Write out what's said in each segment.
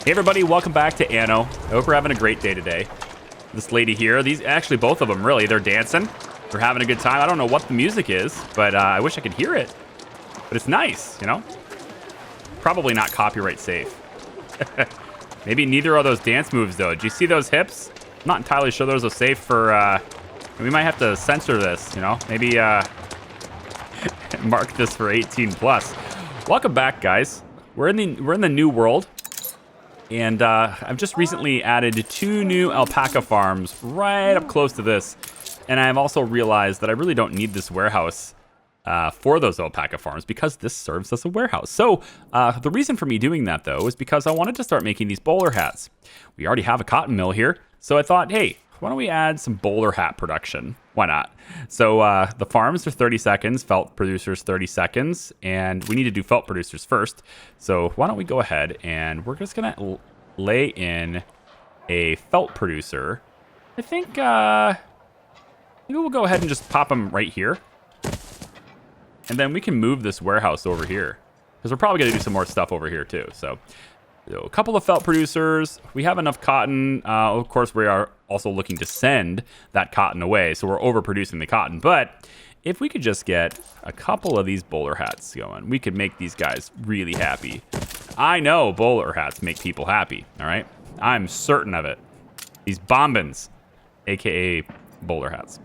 Hey everybody, welcome back to Anno. I hope we're having a great day today. This lady here, these actually both of them really, they're dancing. They're having a good time. I don't know what the music is, but I wish I could hear it. But it's nice, you know? Probably not copyright safe. Maybe neither are those dance moves though. Do you see those hips? I'm not entirely sure those are safe for, we might have to censor this, you know? Maybe mark this for 18 plus. Welcome back, guys. We're in the new world. And I've just recently added 2 new alpaca farms right up close to this. And I've also realized that I really don't need this warehouse for those alpaca farms because this serves as a warehouse. So the reason for me doing that, though, is because I wanted to start making these bowler hats. We already have a cotton mill here. So I thought, hey, why don't we add some bowler hat production? Why not? So the farms are 30 seconds, felt producers 30 seconds, and we need to do felt producers first. So why don't we go ahead and we're just gonna lay in a felt producer. I think maybe we'll go ahead and just pop them right here. And then we can move this warehouse over here because we're probably gonna do some more stuff over here too. So a couple of felt producers. We have enough cotton. Of course, we are also looking to send that cotton away, so we're overproducing the cotton. But if we could just get a couple of these bowler hats going, we could make these guys really happy. I know bowler hats make people happy, all right? I'm certain of it. These bombins, aka bowler hats.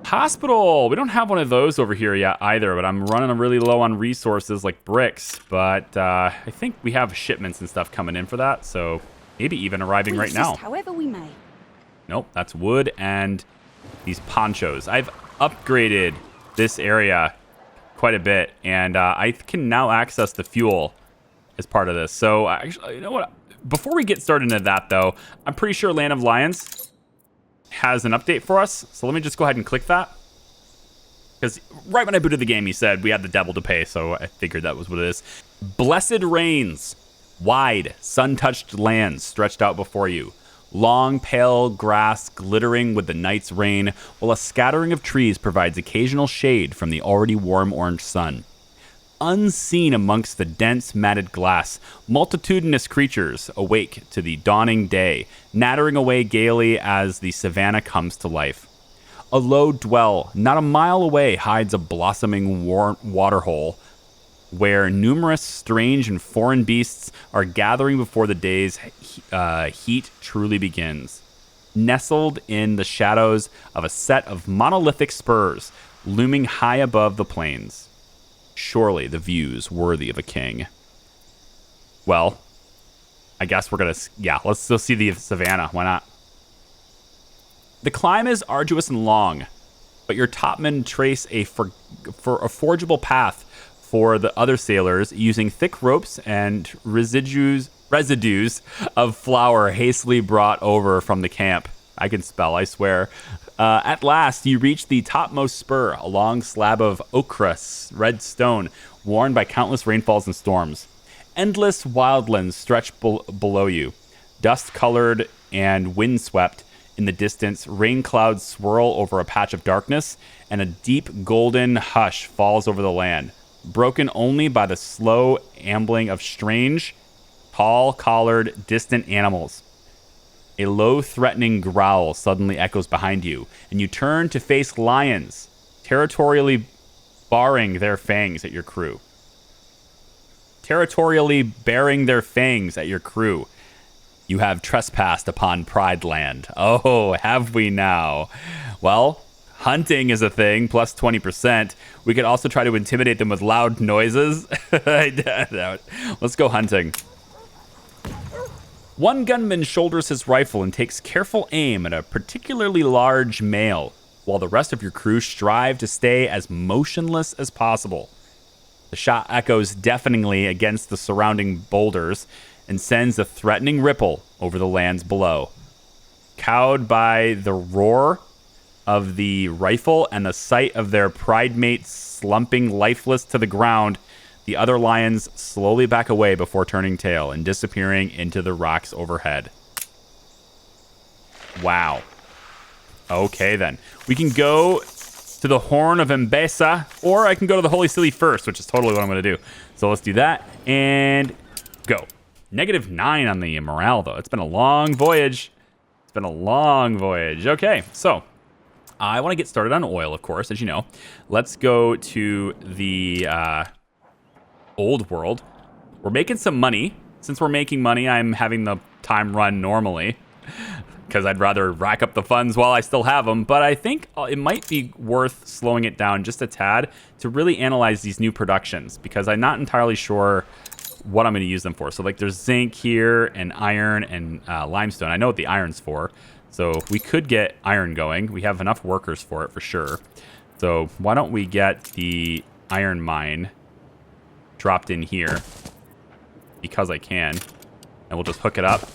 Hospital. We don't have one of those over here yet either, but I'm running really low on resources like bricks. But I think we have shipments and stuff coming in for that, so maybe even arriving right now. However we may. Nope, that's wood and these ponchos. I've upgraded this area quite a bit, and I can now access the fuel as part of this. So actually, you know what? Before we get started into that, though, I'm pretty sure Land of Lions has an update for us. So let me just go ahead and click that. Because right when I booted the game, he said we had the devil to pay, so I figured that was what it is. Blessed rains, wide, sun-touched lands stretched out before you. Long, pale grass glittering with the night's rain, while a scattering of trees provides occasional shade from the already warm orange sun. Unseen amongst the dense, matted glass, multitudinous creatures awake to the dawning day, nattering away gaily as the savannah comes to life. A low dwell, not a mile away, hides a blossoming waterhole, where numerous strange and foreign beasts are gathering before the day's heat truly begins. Nestled in the shadows of a set of monolithic spurs, looming high above the plains. Surely the view's worthy of a king. Well, I guess we're gonna, yeah, let's still see the savannah. Why not? The climb is arduous and long, but your topmen trace a forgeable path for the other sailors using thick ropes and residues of flour hastily brought over from the camp. I can spell, I swear. At last, you reach the topmost spur, a long slab of ochre red stone, worn by countless rainfalls and storms. Endless wildlands stretch below you, dust-colored and wind-swept. In the distance, rain clouds swirl over a patch of darkness, and a deep golden hush falls over the land, broken only by the slow ambling of strange, tall-collared, distant animals. A low, threatening growl suddenly echoes behind you, and you turn to face lions, territorially baring their fangs at your crew. Territorially bearing their fangs at your crew. You have trespassed upon Pride Land. Oh, have we now? Well, hunting is a thing, plus 20%. We could also try to intimidate them with loud noises. Let's go hunting. One gunman shoulders his rifle and takes careful aim at a particularly large male, while the rest of your crew strive to stay as motionless as possible. The shot echoes deafeningly against the surrounding boulders and sends a threatening ripple over the lands below. Cowed by the roar of the rifle and the sight of their pride mates slumping lifeless to the ground, the other lions slowly back away before turning tail and disappearing into the rocks overhead. Wow. Okay, then. We can go to the Horn of ENBESA, or I can go to the Holy City first, which is totally what I'm going to do. So let's do that, and go. -9 on the morale, though. It's been a long voyage. It's been a long voyage. Okay, so I want to get started on oil, of course, as you know. Let's go to the old world. We're making some money. Since we're making money, I'm having the time run normally because I'd rather rack up the funds while I still have them. But I think it might be worth slowing it down just a tad to really analyze these new productions, because I'm not entirely sure what I'm going to use them for. So like there's zinc here and iron and limestone. I know what the iron's for. So we could get iron going. We have enough workers for it for sure. So why don't we get the iron mine dropped in here, because I can, and we'll just hook it up,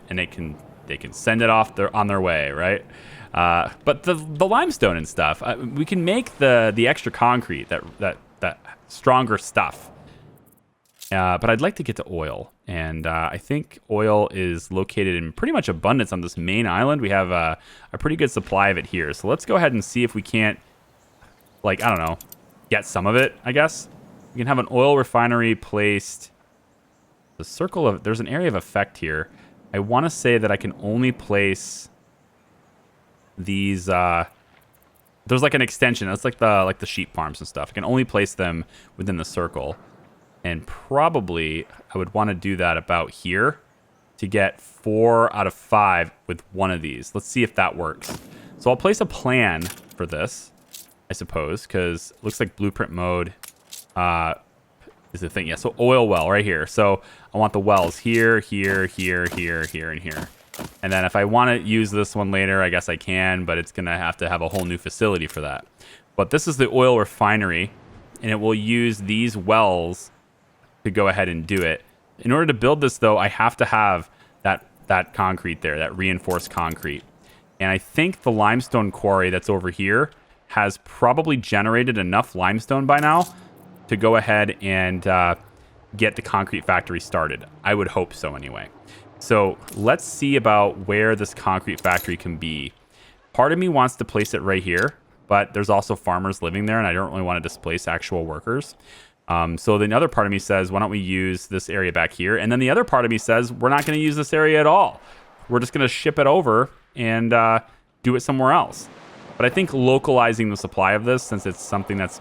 and they can send it off on their way, right? But the limestone and stuff, we can make the extra concrete, that stronger stuff. But I'd like to get to oil, and I think oil is located in pretty much abundance on this main island. We have a pretty good supply of it here. So let's go ahead and see if we can't, like, I don't know, get some of it, I guess. We can have an oil refinery placed. There's an area of effect here. I want to say that I can only place these. There's like an extension. That's like the sheep farms and stuff. I can only place them within the circle. And probably I would want to do that about here to get 4 out of 5 with one of these. Let's see if that works. So I'll place a plan for this, I suppose, because it looks like blueprint mode is the thing. Yeah, so oil well right here. So I want the wells here, here, here, here, here, and here. And then if I want to use this one later, I guess I can, but it's going to have a whole new facility for that. But this is the oil refinery, and it will use these wells to go ahead and do it. In order to build this, though, I have to have that concrete there, that reinforced concrete. And I think the limestone quarry that's over here has probably generated enough limestone by now to go ahead and get the concrete factory started. I would hope so anyway. So let's see about where this concrete factory can be. Part of me wants to place it right here, but there's also farmers living there, and I don't really want to displace actual workers. So the other part of me says, why don't we use this area back here? And then the other part of me says, we're not going to use this area at all. We're just going to ship it over and do it somewhere else. But I think localizing the supply of this, since it's something that's,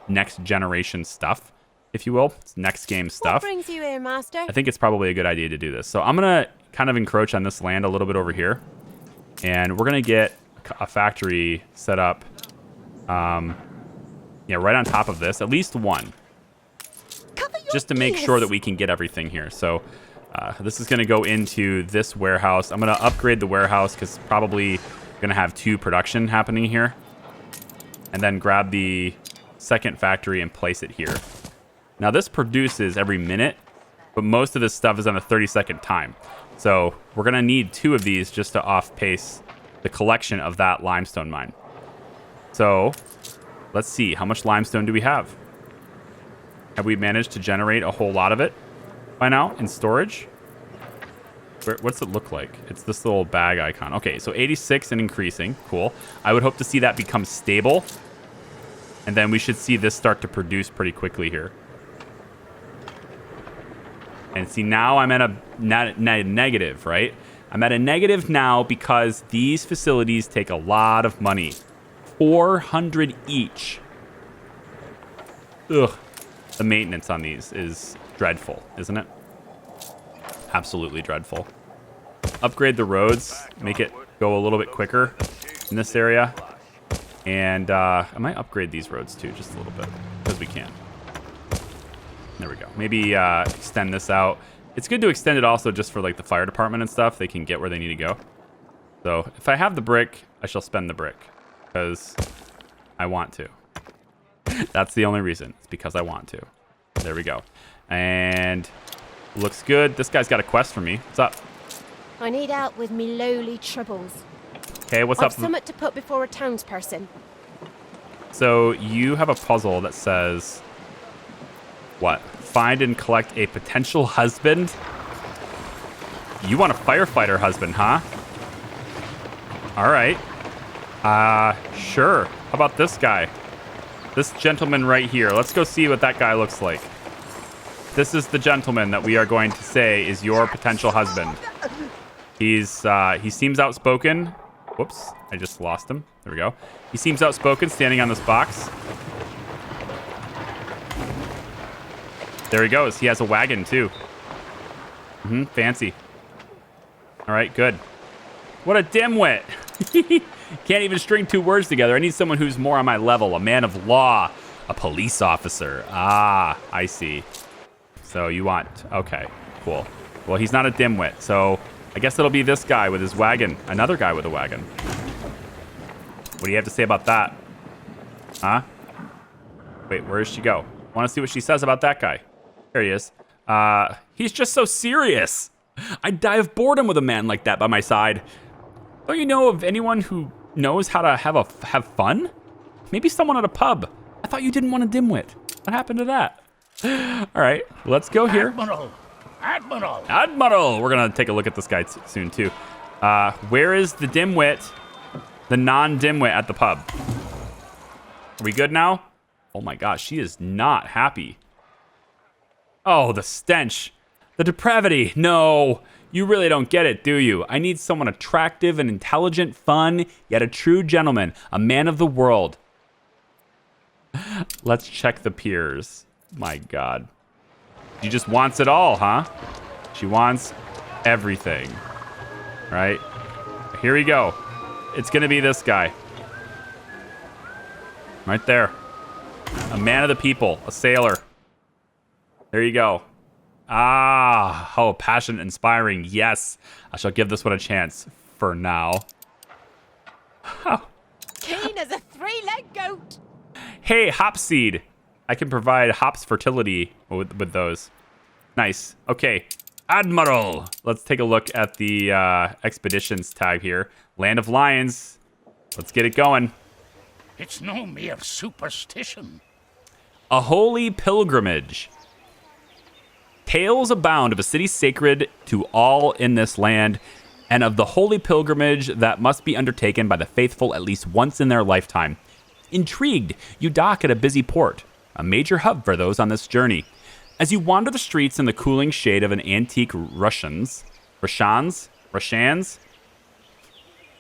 next generation stuff, if you will, it's next game stuff. What brings you here, master? I think it's probably a good idea to do this. So I'm going to kind of encroach on this land a little bit over here. And we're going to get a factory set up, right on top of this, at least one. Just to make sure that we can get everything here. So this is going to go into this warehouse. I'm going to upgrade the warehouse because probably going to have 2 production happening here. And then grab the second factory and place it here. Now this produces every minute, but most of this stuff is on a 30-second time. So we're going to need 2 of these just to off-pace the collection of that limestone mine. So let's see, how much limestone do we have? Have we managed to generate a whole lot of it by now in storage? What's it look like? It's this little bag icon. Okay, so 86 and increasing. Cool. I would hope to see that become stable. And then we should see this start to produce pretty quickly here. And see, now I'm at a negative, right? I'm at a negative now because these facilities take a lot of money. 400 each. Ugh. The maintenance on these is dreadful, isn't it? Absolutely dreadful. Upgrade the roads, make it go a little bit quicker in this area. And I might upgrade these roads too, just a little bit, because we can. There we go. Maybe extend this out. It's good to extend it also just for like the fire department and stuff. They can get where they need to go. So if I have the brick, I shall spend the brick, because I want to. That's the only reason. It's because I want to. There we go. And looks good. This guy's got a quest for me. What's up? I need help with me lowly troubles. Okay, what's up? I've something to put before a townsperson. So you have a puzzle that says, what? Find and collect a potential husband? You want a firefighter husband, huh? All right. Sure. How about this guy? This gentleman right here. Let's go see what that guy looks like. This is the gentleman that we are going to say is your potential husband. He seems outspoken. Whoops, I just lost him. There we go. He seems outspoken standing on this box. There he goes. He has a wagon too. Fancy. All right, good. What a dimwit. Can't even string two words together. I need someone who's more on my level. A man of law. A police officer. Ah, I see. So you want... Okay, cool. Well, he's not a dimwit, so I guess it'll be this guy with his wagon. Another guy with a wagon. What do you have to say about that? Huh? Wait, where does she go? Want to see what she says about that guy. There he is. He's just so serious. I'd die of boredom with a man like that by my side. Don't you know of anyone who knows how to have fun? Maybe someone at a pub. I thought you didn't want a dimwit. What happened to that? All right, let's go here. Admiral! We're going to take a look at this guy soon, too. Where is the dimwit, the non-dimwit at the pub? Are we good now? Oh, my gosh, she is not happy. Oh, the stench. The depravity. No, you really don't get it, do you? I need someone attractive and intelligent, fun, yet a true gentleman, a man of the world. Let's check the piers. My God. She just wants it all, huh? She wants everything. Right? Here we go. It's going to be this guy. Right there. A man of the people. A sailor. There you go. Ah, how passionate, inspiring. Yes, I shall give this one a chance for now. Oh. Keen as a three-legged goat. Hey, hop seed. I can provide hops fertility with those. Nice. Okay, Admiral. Let's take a look at the expeditions tag here. Land of Lions. Let's get it going. It's no mere superstition. A holy pilgrimage. Tales abound of a city sacred to all in this land, and of the holy pilgrimage that must be undertaken by the faithful at least once in their lifetime. Intrigued, you dock at a busy port, a major hub for those on this journey. As you wander the streets in the cooling shade of an antique Russians,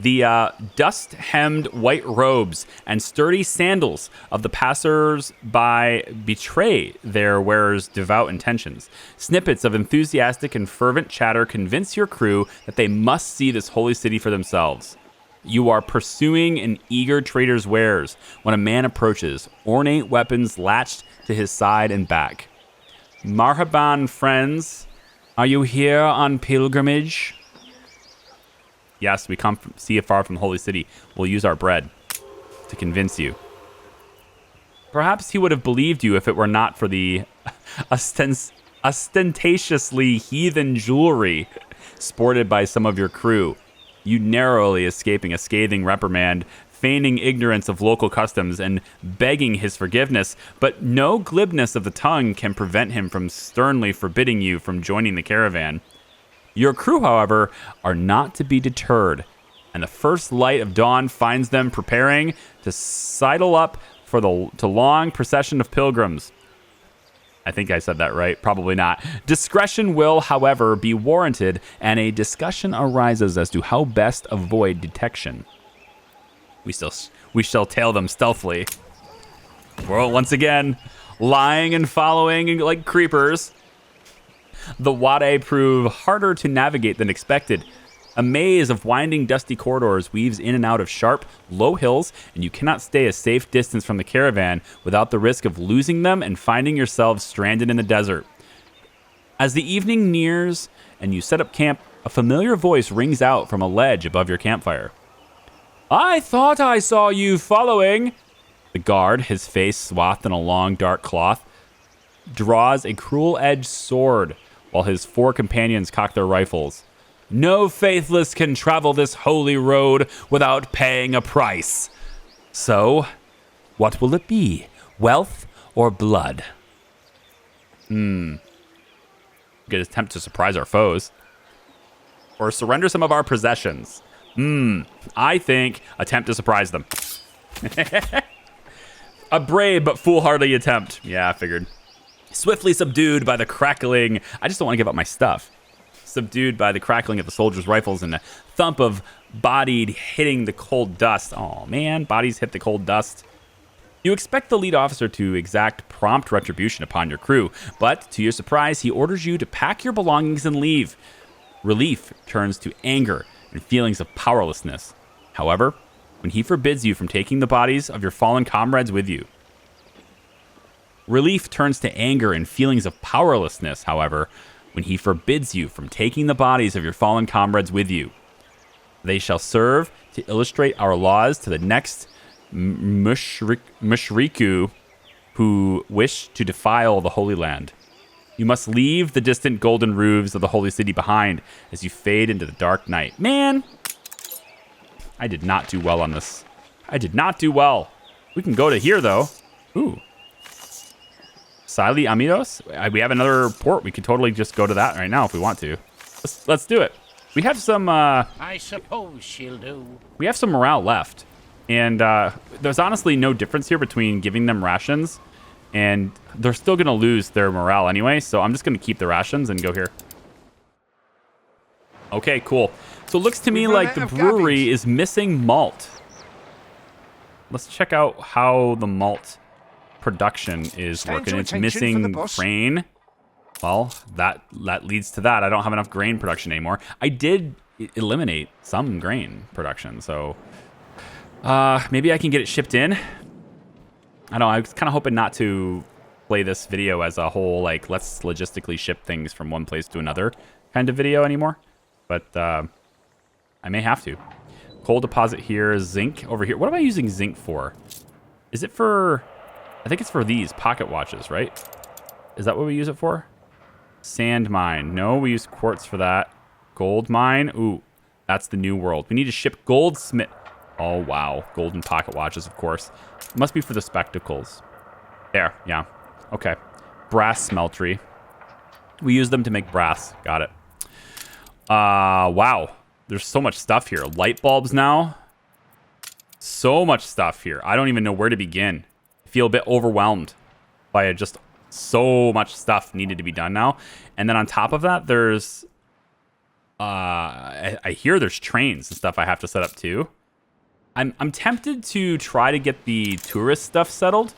the dust-hemmed white robes and sturdy sandals of the passers-by betray their wearers' devout intentions. Snippets of enthusiastic and fervent chatter convince your crew that they must see this holy city for themselves. You are pursuing an eager trader's wares when a man approaches, ornate weapons latched to his side and back. Marhaban, friends. Are you here on pilgrimage? Yes, we come from, see afar from the holy city. We'll use our bread to convince you. Perhaps he would have believed you if it were not for the ostentatiously heathen jewelry sported by some of your crew. You narrowly escaping a scathing reprimand, feigning ignorance of local customs and begging his forgiveness, but no glibness of the tongue can prevent him from sternly forbidding you from joining the caravan. Your crew, however, are not to be deterred, and the first light of dawn finds them preparing to sidle up for the long procession of pilgrims. I think I said that right. Probably not. Discretion will, however, be warranted, and a discussion arises as to how best avoid detection. We shall tail them stealthily. Well, once again, lying and following like creepers. The Wade prove harder to navigate than expected. A maze of winding, dusty corridors weaves in and out of sharp, low hills, and you cannot stay a safe distance from the caravan without the risk of losing them and finding yourselves stranded in the desert. As the evening nears and you set up camp, a familiar voice rings out from a ledge above your campfire. I thought I saw you following. The guard, his face swathed in a long, dark cloth, draws a cruel-edged sword while his four companions cock their rifles. No faithless can travel this holy road without paying a price. So, what will it be? Wealth or blood? We could attempt to surprise our foes. Or surrender some of our possessions. I think attempt to surprise them. A brave but foolhardy attempt. Yeah, I figured. Swiftly subdued by the crackling. I just don't want to give up my stuff. Subdued by the crackling of the soldiers' rifles and the thump of bodied hitting the cold dust. Oh man, bodies hit the cold dust. You expect the lead officer to exact prompt retribution upon your crew, but to your surprise, he orders you to pack your belongings and leave. Relief turns to anger and feelings of powerlessness. However, when he forbids you from taking the bodies of your fallen comrades with you. Relief turns to anger and feelings of powerlessness, however, when he forbids you from taking the bodies of your fallen comrades with you. They shall serve to illustrate our laws to the next Mushriku who wish to defile the Holy Land. You must leave the distant golden roofs of the Holy City behind as you fade into the dark night. Man, I did not do well on this. I did not do well. We can go to here, though. Ooh. Sili Amidos? We have another port. We could totally just go to that right now if we want to. Let's do it. We have some... I suppose she'll do. We have some morale left. And there's honestly no difference here between giving them rations and they're still going to lose their morale anyway. So I'm just going to keep the rations and go here. Okay, cool. So it looks to me like the brewery is missing malt. Let's check out how the malt production is working. It's missing grain. Well, that leads to that. I don't have enough grain production anymore. I did eliminate some grain production, so maybe I can get it shipped in. I don't know. I was kind of hoping not to play this video as a whole, like, let's logistically ship things from one place to another kind of video anymore. But I may have to. Coal deposit here, zinc over here. What am I using zinc for? Is it for... I think it's for these pocket watches, right? Is that what we use it for? Sand mine. No, we use quartz for that. Gold mine. Ooh, that's the new world. We need to ship goldsmith. Oh, wow. Golden pocket watches, of course. Must be for the spectacles. There, yeah. Okay. Brass smeltery. We use them to make brass. Got it. Wow. There's so much stuff here. Light bulbs now. So much stuff here. I don't even know where to begin. I feel a bit overwhelmed by just so much stuff needed to be done now. And then on top of that, there's... I hear there's trains and stuff I have to set up too. I'm tempted to try to get the tourist stuff settled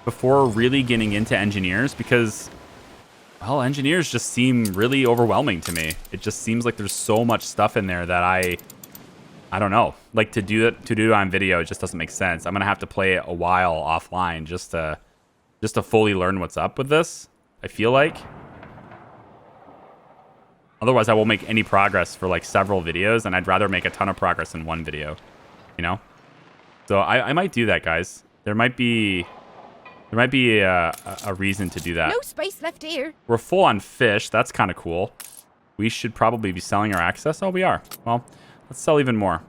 before really getting into engineers because, well, engineers just seem really overwhelming to me. It just seems like there's so much stuff in there that I don't know. Like to do it on video, it just doesn't make sense. I'm gonna have to play it a while offline just to fully learn what's up with this. I feel like. Otherwise, I won't make any progress for like several videos, and I'd rather make a ton of progress in one video. You know, so I might do that, guys. There might be a reason to do that. No space left here. We're full on fish. That's kind of cool. We should probably be selling our access. Oh, we are. Well, let's sell even more.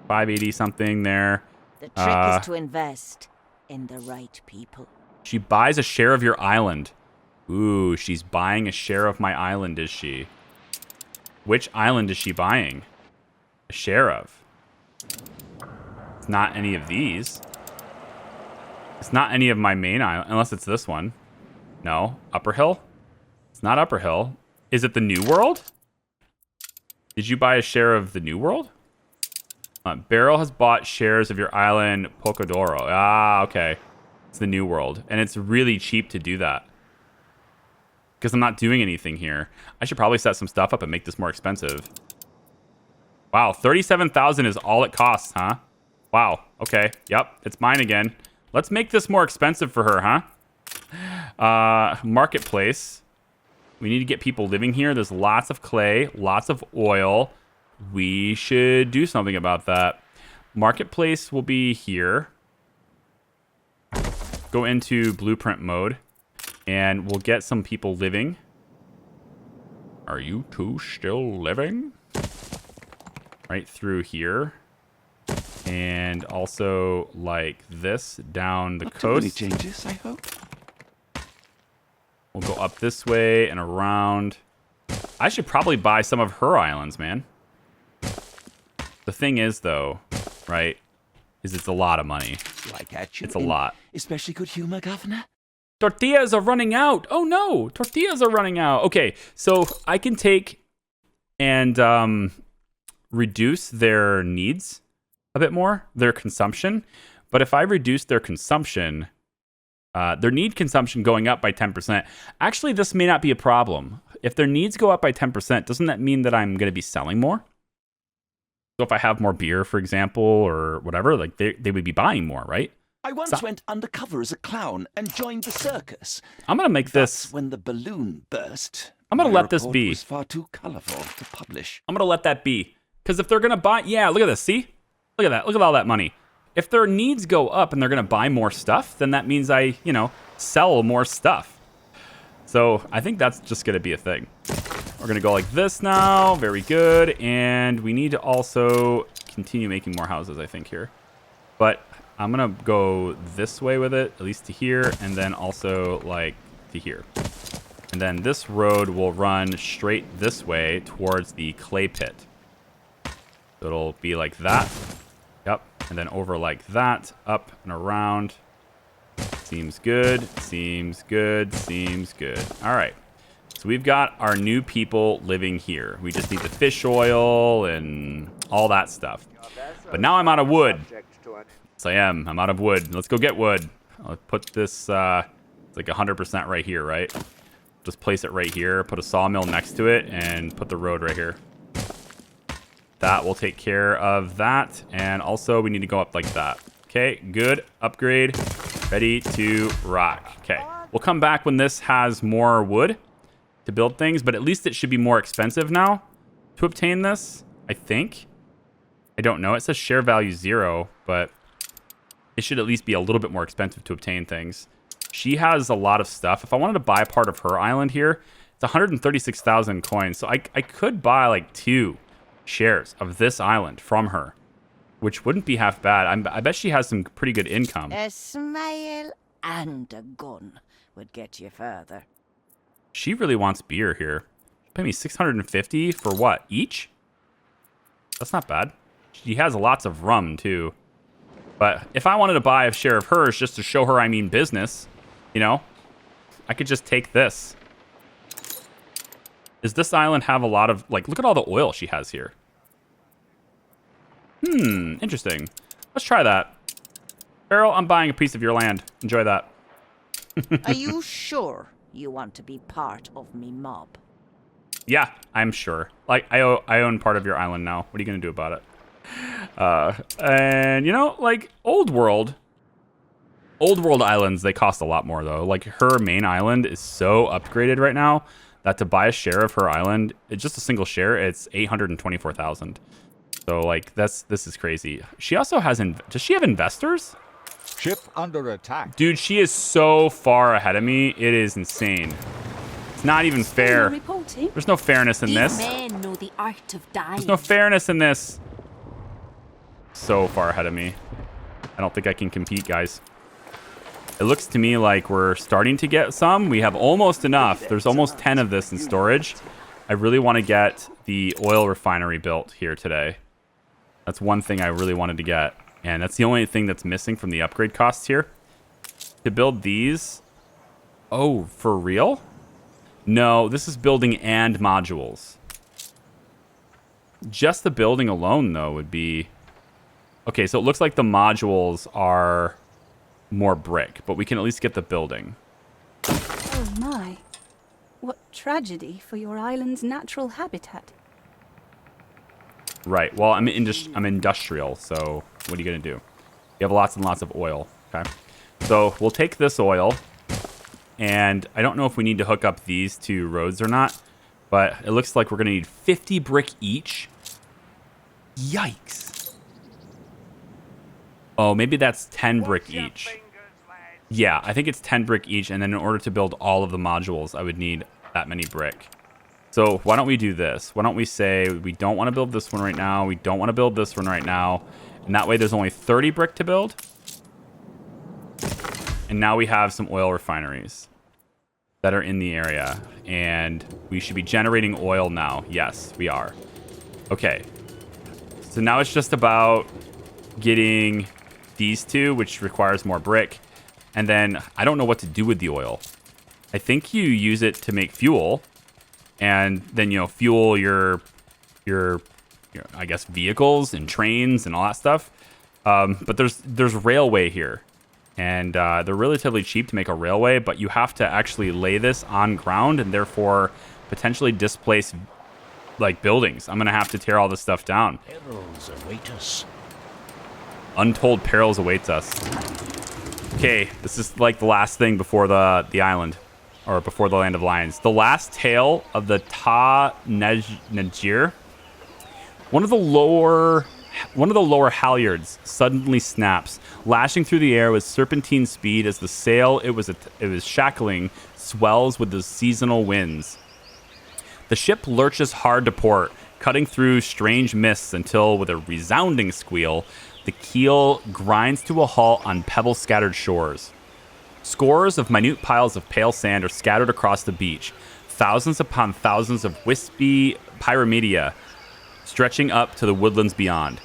580 something there. The trick is to invest in the right people. She buys a share of your island. Ooh, she's buying a share of my island, is she? Which island is she buying a share of? Not any of these. It's not any of my main island, unless it's this one. No, Upper Hill? It's not Upper Hill. Is it the New World? Did you buy a share of the New World? Beryl has bought shares of your island, Pocodoro. Ah, okay. It's the New World, and it's really cheap to do that. Because I'm not doing anything here. I should probably set some stuff up and make this more expensive. Wow, 37,000 is all it costs, huh? Wow, okay. Yep, it's mine again. Let's make this more expensive for her, huh? Marketplace. We need to get people living here. There's lots of clay, lots of oil. We should do something about that. Marketplace will be here. Go into blueprint mode, and we'll get some people living. Are you two still living? Right through here. And also like this down the coast. Not too many changes, I hope. We'll go up this way and around. I should probably buy some of her islands, man. The thing is, though, right, is it's a lot of money. Like at you it's a lot. Especially good humor, Governor. Tortillas are running out. Oh no, tortillas are running out. Okay, so I can take and reduce their needs a bit more, their consumption. But if I reduce their consumption, their need consumption going up by 10%, actually this may not be a problem. If their needs go up by 10%, doesn't that mean that I'm going to be selling more? So if I have more beer, for example, or whatever, like they would be buying more, right? I once went undercover as a clown and joined the circus. I'm going to make this... That's when the balloon burst. I'm going to My let this report be. was far too colorful to publish. I'm going to let that be. Because if they're going to buy... Yeah, look at this. See? Look at that. Look at all that money. If their needs go up and they're going to buy more stuff, then that means I, sell more stuff. So I think that's just going to be a thing. We're going to go like this now. Very good. And we need to also continue making more houses, I think, here. But I'm going to go this way with it, at least to here, and then also like to here. And then this road will run straight this way towards the clay pit. So it'll be like that. Yep. And then over like that, up and around. Seems good. Seems good. Seems good. All right. So we've got our new people living here. We just need the fish oil and all that stuff. But now I'm out of wood. Yes, I am. I'm out of wood. Let's go get wood. I'll put this, it's like 100% right here, right? Just place it right here. Put a sawmill next to it and put the road right here. That will take care of that. And also we need to go up like that. Okay, good. Upgrade. Ready to rock. Okay. We'll come back when this has more wood to build things, but at least it should be more expensive now to obtain this, I think. I don't know. It says share value 0, but it should at least be a little bit more expensive to obtain things. She has a lot of stuff. If I wanted to buy part of her island here, it's 136,000 coins. So I could buy like 2 shares of this island from her, which wouldn't be half bad. I bet she has some pretty good income. A smile and a gun would get you further. She really wants beer here. Pay me 650 for what? Each? That's not bad. She has lots of rum too. But if I wanted to buy a share of hers just to show her I mean business, I could just take this. Does this island have a lot of, like, look at all the oil she has here. Interesting. Let's try that. Beryl, I'm buying a piece of your land. Enjoy that. Are you sure you want to be part of me mob? Yeah, I'm sure. Like, I own part of your island now. What are you going to do about it? And, like, old world islands, they cost a lot more, though. Like, her main island is so upgraded right now that to buy a share of her island, it's just a single share, it's 824,000. So, like, this is crazy. She also has, does she have investors? Ship under attack. Dude, she is so far ahead of me. It is insane. It's not even fair. There's no fairness in this. These men know the art of dying. There's no fairness in this. So far ahead of me. I don't think I can compete, guys. It looks to me like we're starting to get some. We have almost enough. There's almost 10 of this in storage. I really want to get the oil refinery built here today. That's one thing I really wanted to get. And that's the only thing that's missing from the upgrade costs here. To build these... Oh, for real? No, this is building and modules. Just the building alone, though, would be... Okay, so it looks like the modules are more brick, but we can at least get the building. Oh my. What tragedy for your island's natural habitat. Right. Well, I'm industrial, so what are you going to do? You have lots and lots of oil, okay? So we'll take this oil, and I don't know if we need to hook up these 2 roads or not, but it looks like we're going to need 50 brick each. Yikes. Oh, maybe that's 10 brick each. Yeah, I think it's 10 brick each, and then in order to build all of the modules, I would need that many brick. So why don't we do this? Why don't we say we don't want to build this one right now. We don't want to build this one right now. And that way there's only 30 brick to build. And now we have some oil refineries that are in the area. And we should be generating oil now. Yes, we are. Okay. So now it's just about getting these 2, which requires more brick. And then I don't know what to do with the oil. I think you use it to make fuel, and then, you know, fuel your I guess vehicles and trains and all that stuff. But there's railway here, and they're relatively cheap to make a railway, but you have to actually lay this on ground and therefore potentially displace like buildings. I'm gonna have to tear all this stuff down. Perils await us. Untold perils awaits us. Okay, this is like the last thing before the island, or before the Land of Lions. The last tale of the Ta Najir. One of the lower halyards suddenly snaps, lashing through the air with serpentine speed as the sail it was shackling swells with the seasonal winds. The ship lurches hard to port, cutting through strange mists until, with a resounding squeal, the keel grinds to a halt on pebble-scattered shores. Scores of minute piles of pale sand are scattered across the beach, thousands upon thousands of wispy pyramidea stretching up to the woodlands beyond.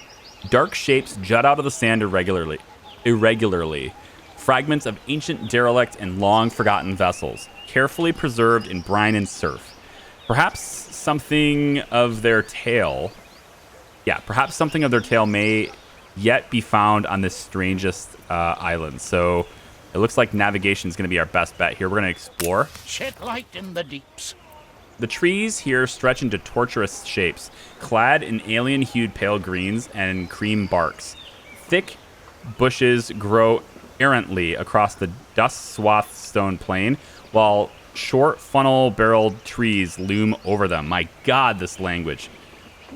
Dark shapes jut out of the sand irregularly, fragments of ancient derelict and long-forgotten vessels, carefully preserved in brine and surf. Perhaps something of their tale may yet be found on this strangest island. So it looks like navigation is going to be our best bet here. We're going to explore. Shed light in the deeps. The trees here stretch into tortuous shapes, clad in alien-hued pale greens and cream barks. Thick bushes grow errantly across the dust-swathed stone plain, while short funnel-barreled trees loom over them. My God, this language.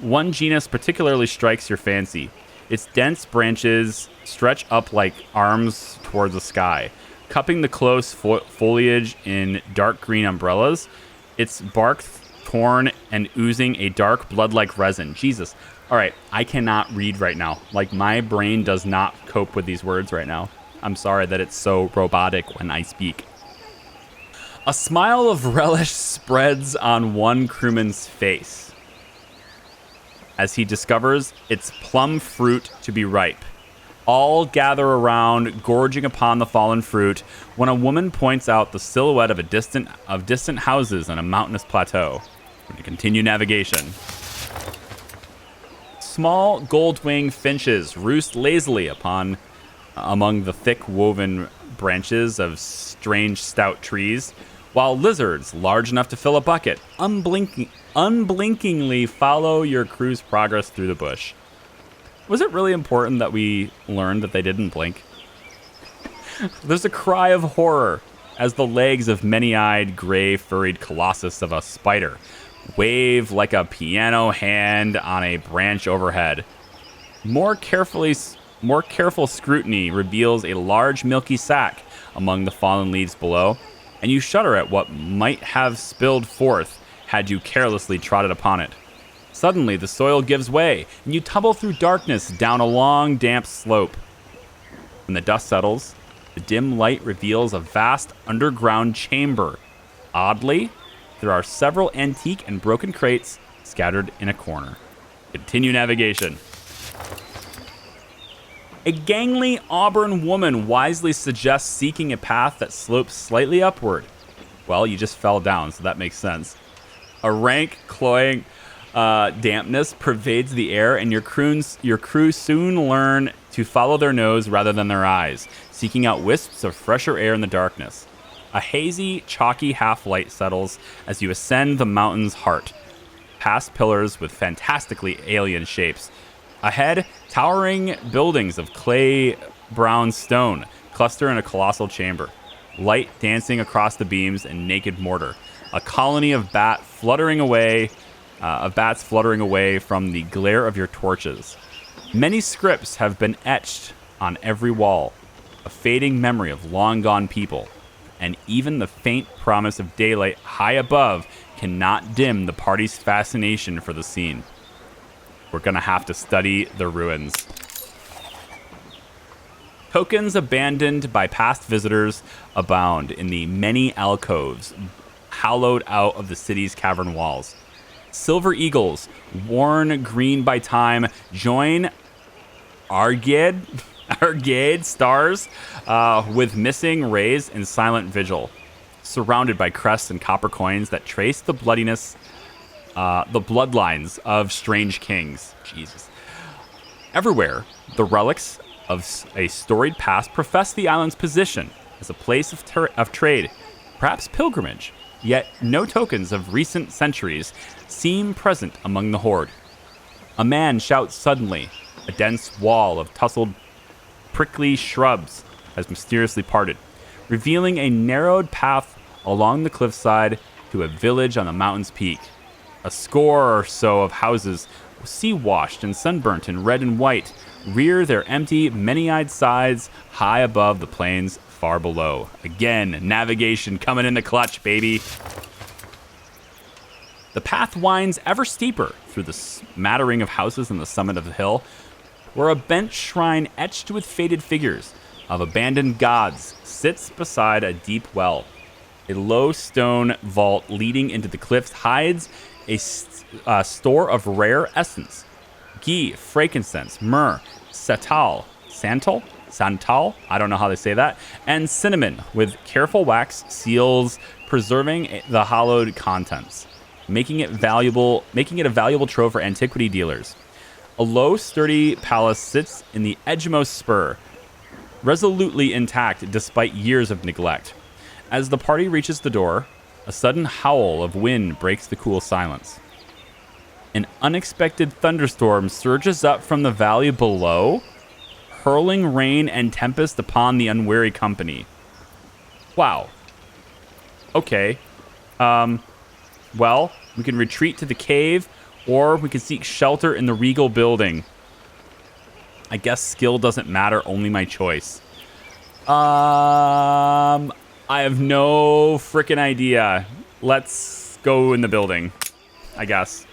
One genus particularly strikes your fancy. Its dense branches stretch up like arms towards the sky, cupping the close foliage in dark green umbrellas, its bark torn and oozing a dark blood-like resin. Jesus. All right, I cannot read right now. Like, my brain does not cope with these words right now. I'm sorry that it's so robotic when I speak. A smile of relish spreads on one crewman's face as he discovers its plum fruit to be ripe. All gather around, gorging upon the fallen fruit, when a woman points out the silhouette of distant houses on a mountainous plateau. We're going to continue navigation. Small gold-winged finches roost lazily among the thick woven branches of strange stout trees, while lizards, large enough to fill a bucket, unblinkingly follow your crew's progress through the bush. Was it really important that we learned that they didn't blink? There's a cry of horror as the legs of many-eyed, gray-furried colossus of a spider wave like a piano hand on a branch overhead. More careful scrutiny reveals a large milky sac among the fallen leaves below, and you shudder at what might have spilled forth had you carelessly trotted upon it. Suddenly, the soil gives way, and you tumble through darkness down a long, damp slope. When the dust settles, the dim light reveals a vast underground chamber. Oddly, there are several antique and broken crates scattered in a corner. Continue navigation. A gangly auburn woman wisely suggests seeking a path that slopes slightly upward. Well, you just fell down, so that makes sense. A rank, cloying dampness pervades the air, and your crew soon learn to follow their nose rather than their eyes, seeking out wisps of fresher air in the darkness. A hazy, chalky half-light settles as you ascend the mountain's heart, past pillars with fantastically alien shapes. Ahead, towering buildings of clay-brown stone cluster in a colossal chamber, light dancing across the beams and naked mortar. A colony of bats fluttering away from the glare of your torches. Many scripts have been etched on every wall, a fading memory of long-gone people, and even the faint promise of daylight high above cannot dim the party's fascination for the scene. We're gonna have to study the ruins. Tokens abandoned by past visitors abound in the many alcoves hollowed out of the city's cavern walls. Silver eagles, worn green by time, join Arged Arcade stars with missing rays and silent vigil, surrounded by crests and copper coins that trace the bloodiness, the bloodlines of strange kings. Jesus. Everywhere, the relics of a storied past profess the island's position as a place of trade, perhaps pilgrimage, yet no tokens of recent centuries seem present among the horde. A man shouts suddenly. A dense wall of tousled, prickly shrubs has mysteriously parted, revealing a narrowed path along the cliffside to a village on the mountain's peak. A score or so of houses, sea-washed and sunburnt in red and white, rear their empty, many-eyed sides high above the plains far below. Again, navigation coming in the clutch, baby. The path winds ever steeper through the smattering of houses on the summit of the hill, where a bent shrine etched with faded figures of abandoned gods sits beside a deep well. A low stone vault leading into the cliffs hides a store of rare essence: ghee, frankincense, myrrh, santal, I don't know how they say that, and cinnamon, with careful wax seals preserving the hallowed contents, making it a valuable trove for antiquity dealers. A low, sturdy palace sits in the edgemost spur, resolutely intact despite years of neglect. As the party reaches the door, a sudden howl of wind breaks the cool silence. An unexpected thunderstorm surges up from the valley below, hurling rain and tempest upon the unwary company. Wow. Okay. Well, we can retreat to the cave, or we can seek shelter in the regal building. I guess skill doesn't matter, only my choice. I have no freaking idea. Let's go in the building, I guess.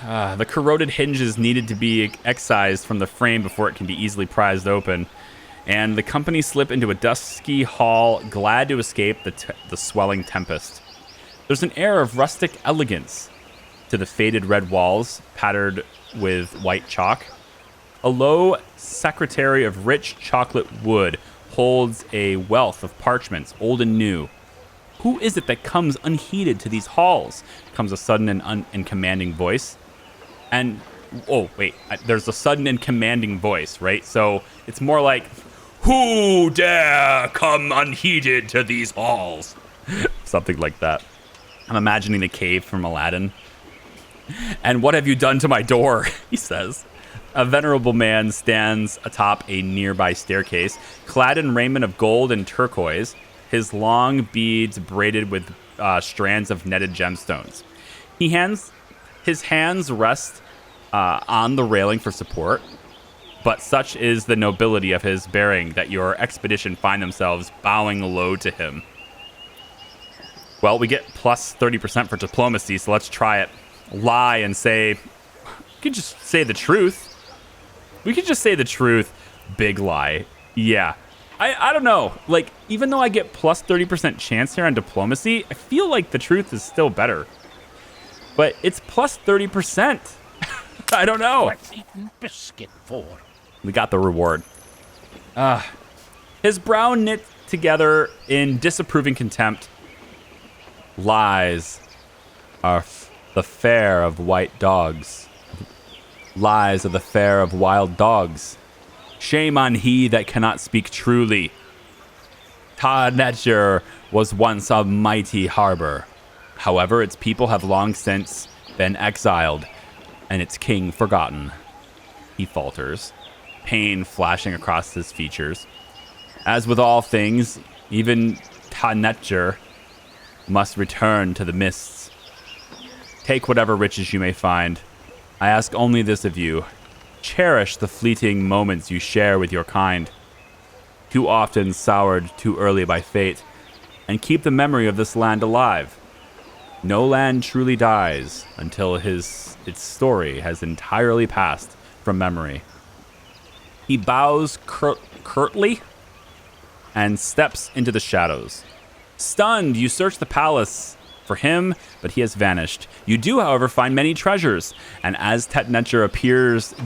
The corroded hinges needed to be excised from the frame before it can be easily prized open, and the company slip into a dusky hall, glad to escape the swelling tempest. There's an air of rustic elegance to the faded red walls, patterned with white chalk. A low secretary of rich chocolate wood holds a wealth of parchments, old and new. Who is it that comes unheeded to these halls? Comes a sudden and commanding voice. And, oh, wait, there's a sudden and commanding voice, right? So it's more like, who dare come unheeded to these halls? Something like that. I'm imagining the cave from Aladdin. And what have you done to my door? He says. A venerable man stands atop a nearby staircase, clad in raiment of gold and turquoise, his long beads braided with strands of netted gemstones. His hands rest on the railing for support, but such is the nobility of his bearing that your expedition find themselves bowing low to him. Well, we get plus 30% for diplomacy, so let's try it. Lie and say, we could just say the truth. We could just say the truth. Big lie. Yeah. I don't know. Like, even though I get plus 30% chance here on diplomacy, I feel like the truth is still better. But it's plus 30%. I don't know. What's eating biscuit for? We got the reward. His brow knit together in disapproving contempt. Lies are the fare of white dogs. Lies are the fare of wild dogs. Shame on he that cannot speak truly. Ta-Netjer was once a mighty harbor. However, its people have long since been exiled, and its king forgotten. He falters, pain flashing across his features. As with all things, even Ta-Netjer must return to the mists. Take whatever riches you may find. I ask only this of you. Cherish the fleeting moments you share with your kind, too often soured too early by fate, and keep the memory of this land alive. No land truly dies until its story has entirely passed from memory. He bows curtly and steps into the shadows. Stunned, you search the palace for him, but he has vanished. You do, however, find many treasures, and as Tetnature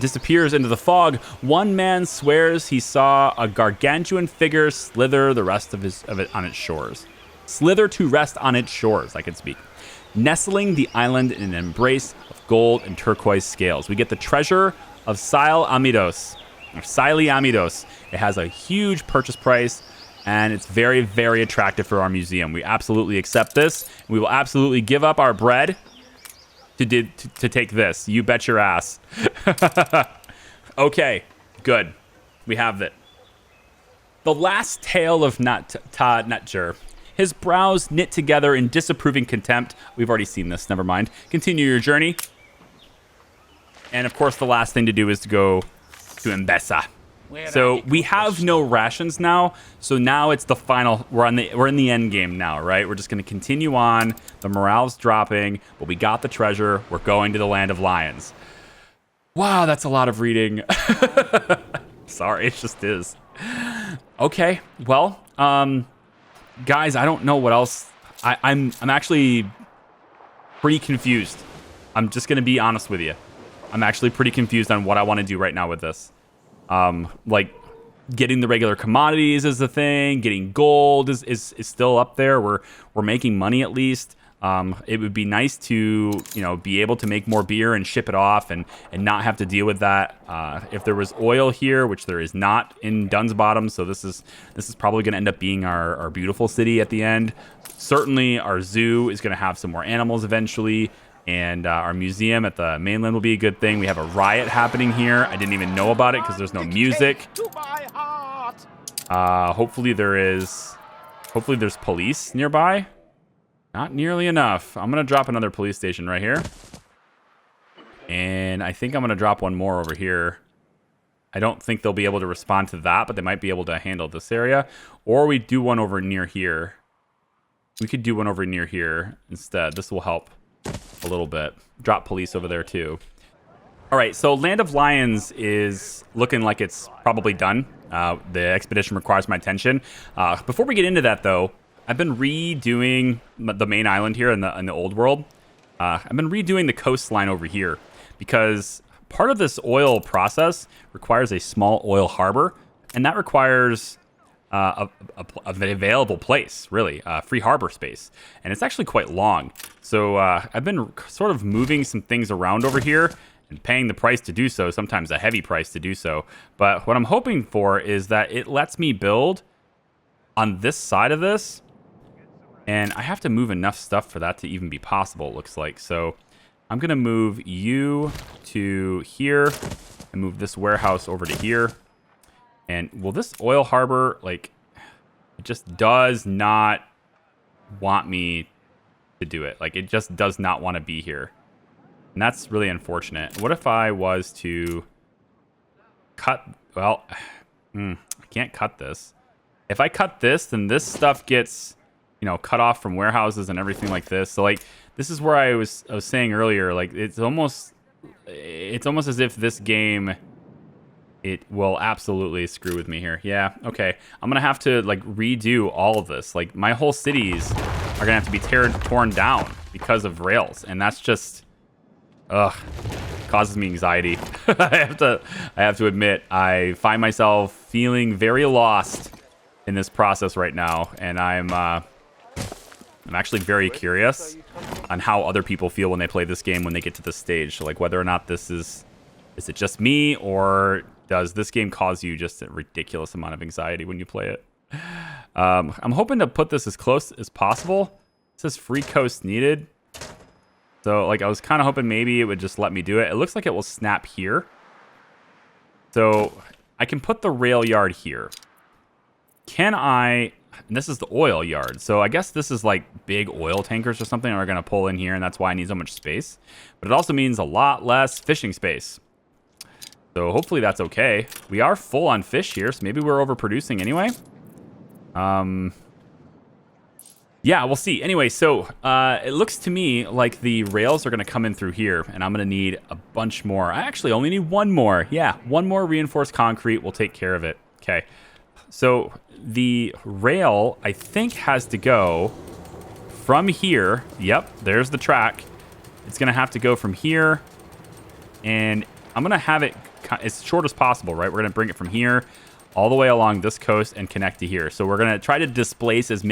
disappears into the fog, one man swears he saw a gargantuan figure slither the rest of it on its shores. Slither to rest on its shores, I can speak. Nestling the island in an embrace of gold and turquoise scales. We get the treasure of Sile Amidos. It has a huge purchase price, and it's very, very attractive for our museum. We absolutely accept this. We will absolutely give up our bread to take this. You bet your ass. Okay, good. We have it. The last tale of Tetnature. His brows knit together in disapproving contempt. We've already seen this. Never mind. Continue your journey. And of course, the last thing to do is to go to ENBESA. So we have no rations now. So now it's the final. We're in the end game now, right? We're just going to continue on. The morale's dropping, but we got the treasure. We're going to the land of lions. Wow, that's a lot of reading. Sorry, it just is. Okay, well, guys, I don't know what else. I'm actually pretty confused. I'm just going to be honest with you. I'm actually pretty confused on what I want to do right now with this. Like, getting the regular commodities is the thing. Getting gold is still up there. We're making money at least. It would be nice to, be able to make more beer and ship it off and not have to deal with that. If there was oil here, which there is not in Dunn's Bottom, so this is probably going to end up being our beautiful city at the end. Certainly, our zoo is going to have some more animals eventually, and our museum at the mainland will be a good thing. We have a riot happening here. I didn't even know about it because there's no music. Hopefully there's police nearby. Not nearly enough. I'm going to drop another police station right here. And I think I'm going to drop one more over here. I don't think they'll be able to respond to that, but they might be able to handle this area. Or we do one over near here. We could do one over near here instead. This will help a little bit. Drop police over there too. All right, so Land of Lions is looking like it's probably done. The expedition requires my attention. Before we get into that, though, I've been redoing the main island here in the old world. I've been redoing the coastline over here because part of this oil process requires a small oil harbor, and that requires an available place, really, free harbor space. And it's actually quite long. So I've been sort of moving some things around over here and paying the price to do so, sometimes a heavy price to do so. But what I'm hoping for is that it lets me build on this side of this. And I have to move enough stuff for that to even be possible, it looks like. So I'm going to move you to here and move this warehouse over to here. And will this oil harbor, like, it just does not want me to do it. Like, it just does not want to be here. And that's really unfortunate. What if I was to cut, well, I can't cut this. If I cut this, then this stuff gets, cut off from warehouses and everything like this. So, like, this is where I was saying earlier, like, it's almost as if this game, it will absolutely screw with me here. Yeah, okay. I'm going to have to, like, redo all of this. Like, my whole cities are going to have to be torn down because of rails. And that's just, causes me anxiety. I have to admit, I find myself feeling very lost in this process right now. And I'm actually very curious on how other people feel when they play this game when they get to this stage. So, like, whether or not is it just me, or does this game cause you just a ridiculous amount of anxiety when you play it? I'm hoping to put this as close as possible. It says free coast needed. So, like, I was kind of hoping maybe it would just let me do it. It looks like it will snap here. So I can put the rail yard here. Can I... And this is the oil yard. So I guess this is like big oil tankers or something are going to pull in here, and that's why I need so much space. But it also means a lot less fishing space. So hopefully that's okay. We are full on fish here, so maybe we're overproducing anyway. Yeah, we'll see. Anyway, so it looks to me like the rails are going to come in through here, and I'm going to need a bunch more. I actually only need one more. Yeah, one more reinforced concrete will take care of it. Okay. So the rail, I think, has to go from here, yep, there's the track. It's going to have to go from here, and I'm going to have it as short as possible, right? We're going to bring it from here all the way along this coast and connect to here. So we're going to try to displace as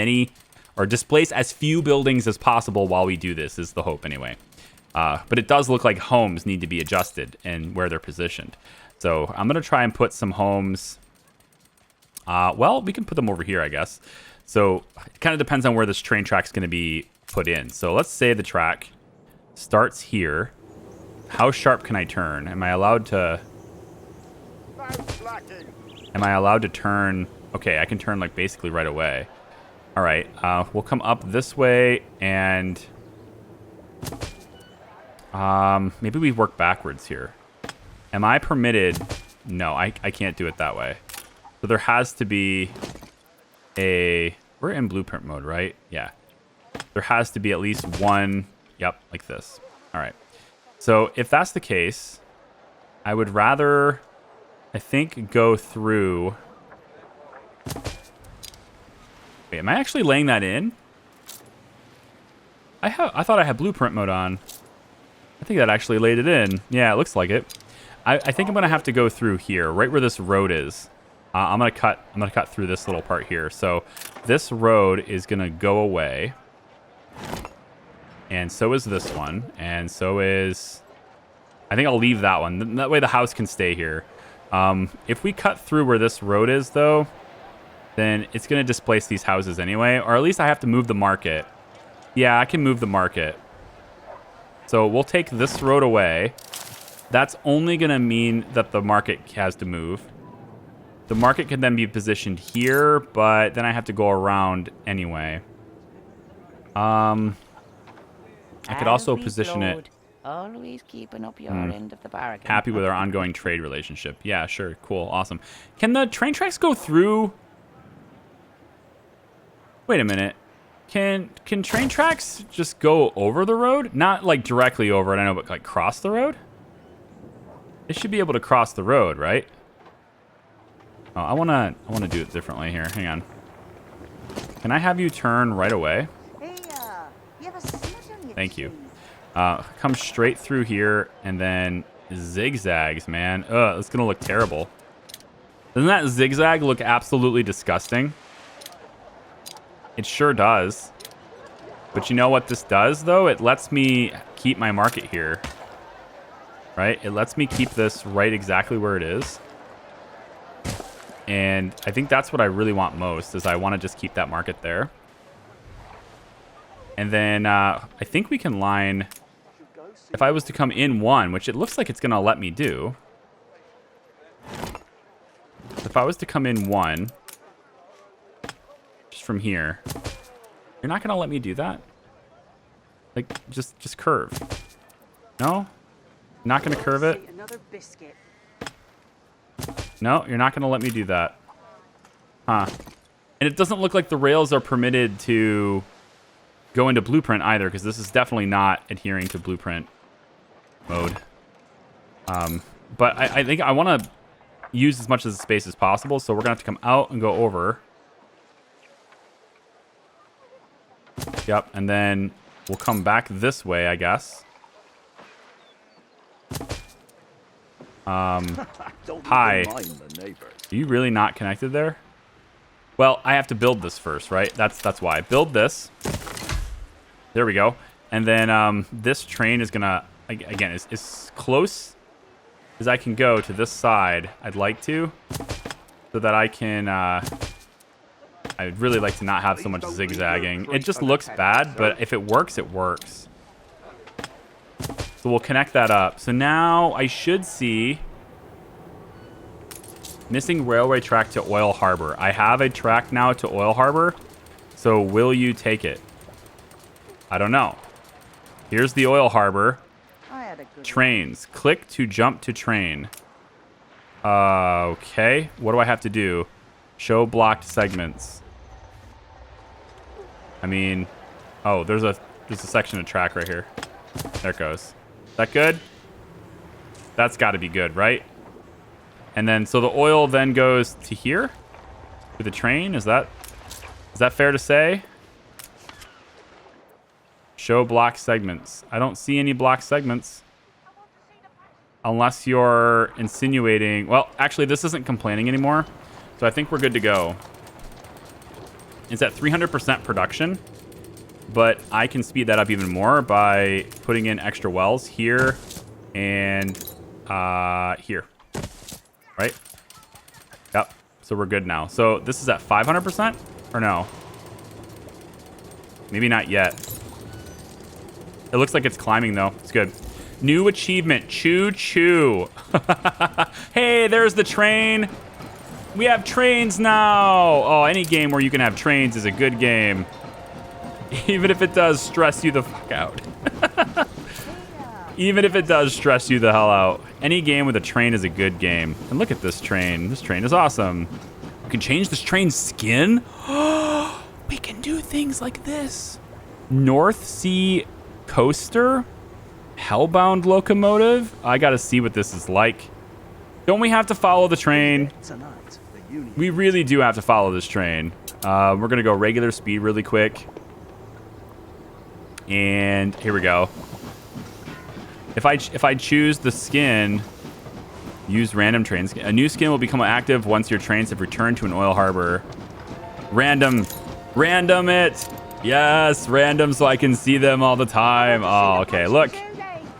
few buildings as possible while we do this, is the hope anyway. But it does look like homes need to be adjusted and where they're positioned. So I'm going to try and put some homes. Well, we can put them over here, I guess. So it kind of depends on where this train track's going to be put in. So let's say the track starts here. How sharp can I turn? Am I allowed to turn? Okay, I can turn like basically right away. All right, we'll come up this way and maybe we work backwards here. Am I permitted? No, I can't do it that way. So there has to be we're in blueprint mode, right? Yeah. There has to be at least one, yep, like this. All right. So if that's the case, I would rather, I think, go through. Wait, am I actually laying that in? I thought I had blueprint mode on. I think that actually laid it in. Yeah, it looks like it. I think I'm gonna have to go through here, right where this road is. I'm gonna cut through this little part here. So this road is gonna go away, and so is this one, and so is. I think I'll leave that one. That way the house can stay here. If we cut through where this road is, though, then it's gonna displace these houses anyway, or at least I have to move the market. Yeah, I can move the market. So we'll take this road away. That's only going to mean that the market has to move. The market can then be positioned here, but then I have to go around anyway. I could also position it. Always keeping up your end of the bargain. Happy with our ongoing trade relationship. Yeah, sure. Cool. Awesome. Can the train tracks go through? Wait a minute. Can train tracks just go over the road? Not like directly over it, I know, but like cross the road? They should be able to cross the road, right? Oh, I wanna do it differently here. Hang on. Can I have you turn right away? Hey, you have a smudge on your Thank you. cheek. Come straight through here and then zigzags, man. Ugh, it's gonna look terrible. Doesn't that zigzag look absolutely disgusting? It sure does. But you know what this does, though? It lets me keep my market here. Right? It lets me keep this right exactly where it is. And I think that's what I really want most, is I want to just keep that market there. And then I think we can line... If I was to come in one, which it looks like it's going to let me do. If I was to come in one... Just from here. You're not going to let me do that? Like, just curve. No? Not going to curve it? Another biscuit. No, you're not going to let me do that. Huh. And it doesn't look like the rails are permitted to go into blueprint either, because this is definitely not adhering to blueprint mode. But I think I want to use as much of the space as possible, so we're going to have to come out and go over. Yep, and then we'll come back this way, I guess. Hi. Are you really not connected there? Well, I have to build this first, right? That's why. Build this. There we go. And then this train is gonna, again, as close as I can go to this side. I'd like to, so that I can. I'd really like to not have so much zigzagging. It just looks bad, but if it works, it works. So we'll connect that up. So now I should see missing railway track to Oil Harbor. I have a track now to Oil Harbor. So will you take it? I don't know. Here's the Oil Harbor. I had a good Trains. Click to jump to train. Okay. What do I have to do? Show blocked segments. I mean, oh, there's a section of track right here. There it goes. Is that good? That's got to be good, right? And then, so the oil then goes to here? To the train? Is that fair to say? Show block segments. I don't see any block segments. Unless you're insinuating... Well, actually, this isn't complaining anymore. So I think we're good to go. It's at 300% production. But I can speed that up even more by putting in extra wells here and here. Right? Yep. So we're good now. So this is at 500% or no? Maybe not yet. It looks like it's climbing though. It's good. New achievement. Choo choo. Hey, there's the train. We have trains now. Oh, any game where you can have trains is a good game. Even if it does stress you the fuck out. Even if it does stress you the hell out. Any game with a train is a good game. And look at this train. This train is awesome. We can change this train's skin. We can do things like this. North Sea Coaster. Hellbound locomotive. I gotta see what this is like. Don't we have to follow the train? We really do have to follow this train. We're gonna go regular speed really quick. And here we go. If I choose the skin, use random train skin. A new skin will become active once your trains have returned to an oil harbor. Random it. Yes, random so I can see them all the time. Oh, okay. Look,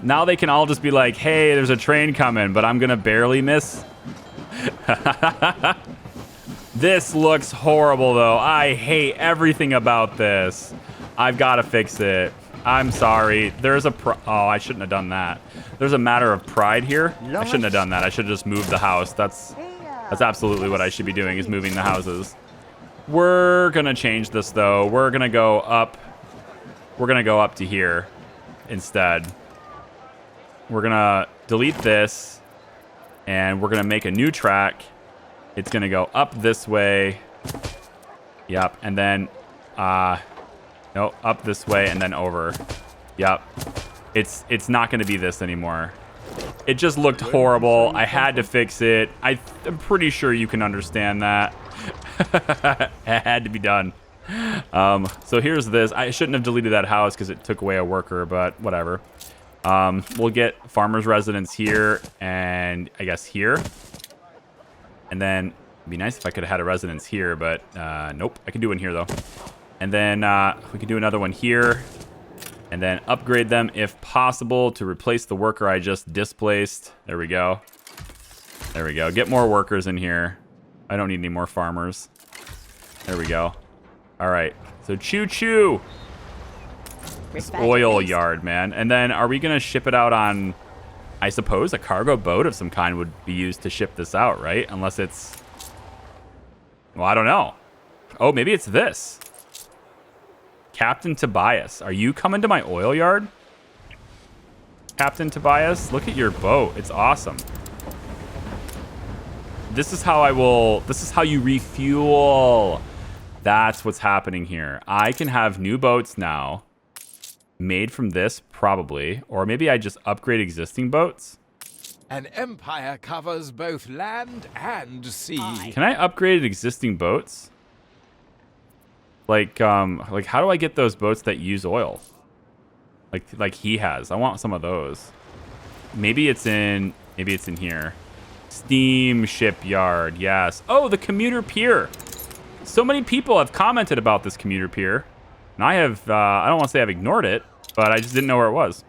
now they can all just be like, hey, there's a train coming, but I'm gonna barely miss. This looks horrible though. I hate everything about this. I've got to fix it. I'm sorry. There's a oh, I shouldn't have done that. There's a matter of pride here. I shouldn't have done that. I should have just moved the house. That's absolutely what I should be doing, is moving the houses. We're gonna change this though. We're gonna go up. We're gonna go up to here instead. We're gonna delete this, and we're gonna make a new track. It's gonna go up this way. Yep, and then no, up this way and then over. Yep. It's not going to be this anymore. It just looked horrible. I had to fix it. I'm pretty sure you can understand that. It had to be done. So here's this. I shouldn't have deleted that house because it took away a worker, but whatever. We'll get farmer's residence here and I guess here. And then it'd be nice if I could have had a residence here, but nope. I can do one here though. And then we can do another one here. And then upgrade them if possible to replace the worker I just displaced. There we go. There we go. Get more workers in here. I don't need any more farmers. There we go. All right. So choo-choo. This oil yard, man. And then are we going to ship it out on, I suppose, a cargo boat of some kind would be used to ship this out, right? Unless it's, well, I don't know. Oh, maybe it's this. Captain Tobias, are you coming to my oil yard? Captain Tobias, look at your boat. It's awesome. This is how you refuel. That's what's happening here. I can have new boats now made from this probably, or maybe I just upgrade existing boats. An empire covers both land and sea. Can I upgrade existing boats? Like how do I get those boats that use oil? Like he has. I want some of those. Maybe it's in here. Steam shipyard. Yes. Oh, the Commuter pier. So many people have commented about this Commuter pier. And I have I don't want to say I've ignored it, but I just didn't know where it was.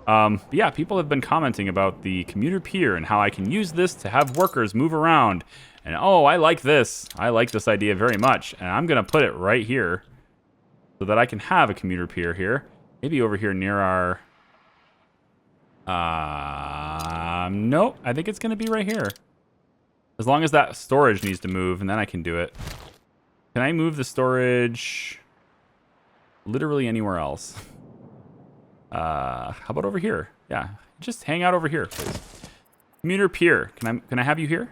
But yeah, people have been commenting about the Commuter pier and how I can use this to have workers move around. And oh, I like this. I like this idea very much. And I'm going to put it right here so that I can have a Commuter pier here. Maybe over here near our... nope. I think it's going to be right here. As long as that storage needs to move, and then I can do it. Can I move the storage literally anywhere else? How about over here? Yeah, just hang out over here, please. Commuter pier. Can I have you here?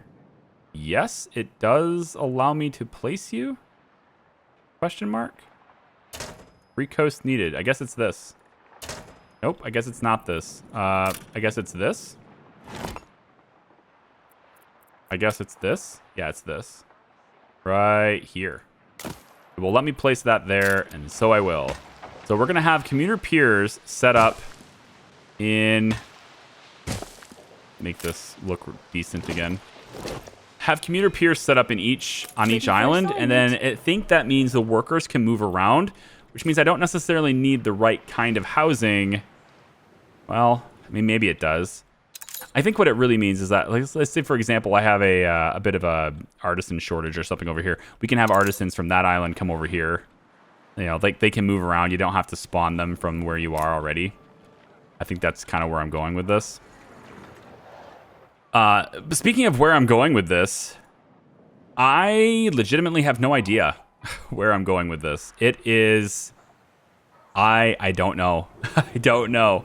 Yes, it does allow me to place you? Question mark? Free coast needed. I guess it's this. Nope, I guess it's not this. I guess it's this. I guess it's this. Yeah, it's this. Right here. It will let me place that there, and so I will. So we're going to have commuter piers set up in... Make this look decent again. Have commuter piers set up in on each island, and then I think that means the workers can move around, which means I don't necessarily need the right kind of housing. Well, I mean, maybe it does. I think what it really means is that, let's say, for example, I have a bit of a artisan shortage or something over here. We can have artisans from that island come over here. You know, they can move around. You don't have to spawn them from where you are already. I think that's kind of where I'm going with this. But speaking of where I'm going with this, I legitimately have no idea where I'm going with this. It is... I don't know. I don't know.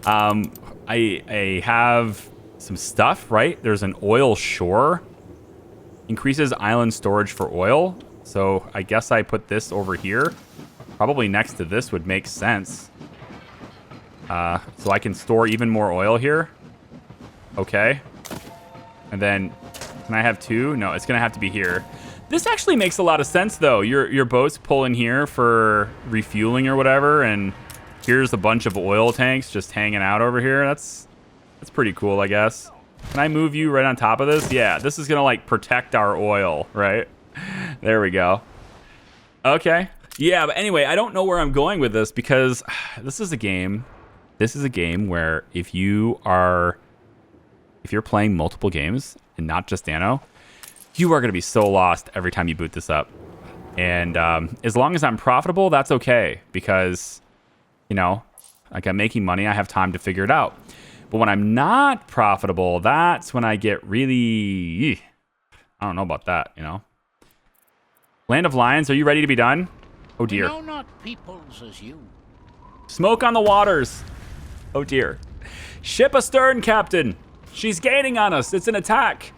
I have some stuff, right? There's an oil shore. Increases island storage for oil. So I guess I put this over here. Probably next to this would make sense. So I can store even more oil here. Okay. And then, can I have two? No, it's gonna have to be here. This actually makes a lot of sense, though. Your boats pull in here for refueling or whatever, and here's a bunch of oil tanks just hanging out over here. That's pretty cool, I guess. Can I move you right on top of this? Yeah, this is gonna like protect our oil, right? There we go. Okay. Yeah, but anyway, I don't know where I'm going with this because this is a game. This is a game where if you're playing multiple games and not just Anno, you are going to be so lost every time you boot this up. And as long as I'm profitable, that's okay because, you know, like I'm making money, I have time to figure it out. But when I'm not profitable, that's when I get really, I don't know about that, you know. Land of Lions, are you ready to be done? Oh dear. No, not peoples as you. Smoke on the waters. Oh dear. Ship astern, Captain. She's gaining on us. It's an attack.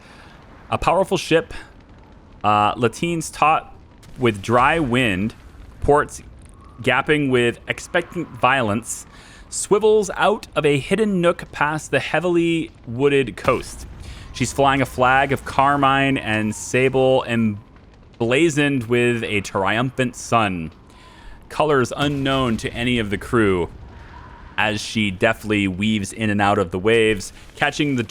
A powerful ship, lateens taut with dry wind, ports gapping with expectant violence, swivels out of a hidden nook past the heavily wooded coast. She's flying a flag of carmine and sable emblazoned with a triumphant sun, colors unknown to any of the crew, as she deftly weaves in and out of the waves, catching the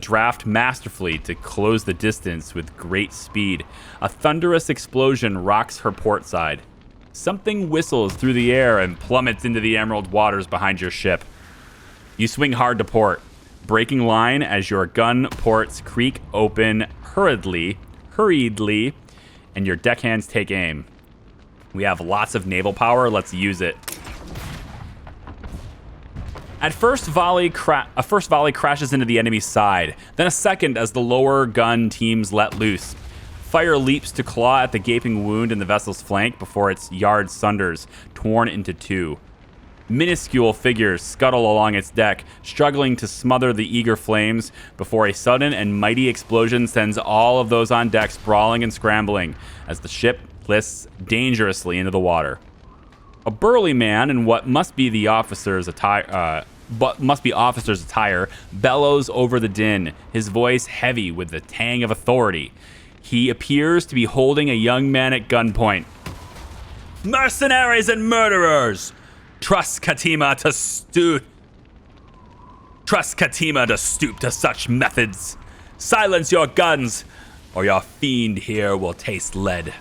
draft masterfully to close the distance with great speed. A thunderous explosion rocks her port side. Something whistles through the air and plummets into the emerald waters behind your ship. You swing hard to port, breaking line as your gun ports creak open hurriedly, and your deckhands take aim. We have lots of naval power. Let's use it. At first volley, a first volley crashes into the enemy's side, then a second as the lower gun teams let loose. Fire leaps to claw at the gaping wound in the vessel's flank before its yard sunders, torn into two. Minuscule figures scuttle along its deck, struggling to smother the eager flames before a sudden and mighty explosion sends all of those on deck sprawling and scrambling as the ship lists dangerously into the water. A burly man in what must be officer's attire, bellows over the din, his voice heavy with the tang of authority. He appears to be holding a young man at gunpoint. Mercenaries and murderers! Trust Katima to stoop to such methods. Silence your guns, or your fiend here will taste lead.